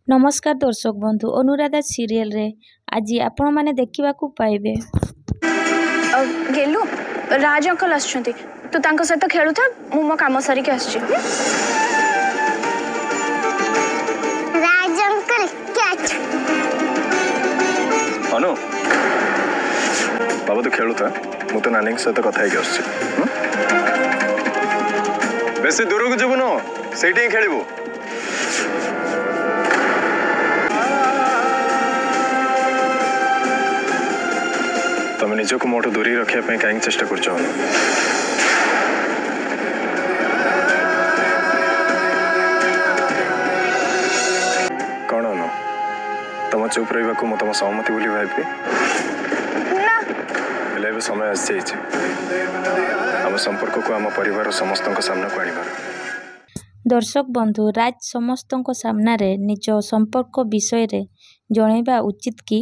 नमस्कार दर्शक बंधु अनुराधा सीरियल रे आज आपण माने देखिबाकू पाइबे। गेलु राज अंकल आछंती तू तांको सहित खेलु था मु मो काम सारी के आछी। राज अंकल कैच अनु बाबा तो खेलु था मु तो नानी के सहित कथा हे आछी। बेसी दूर को जबु न सेठी खेलिबो। तुम निजक मोटू दूरी रखापी कहीं चेष्टा कर कौन न तुम चुप रहा को तुम सहमति बोली भावी समय आम संपर्क को आम परिवार समस्त सामना को आनिबार। दर्शक बंधु राज समस्त सामना रे निज संपर्क विषय रे जणैबा उचित कि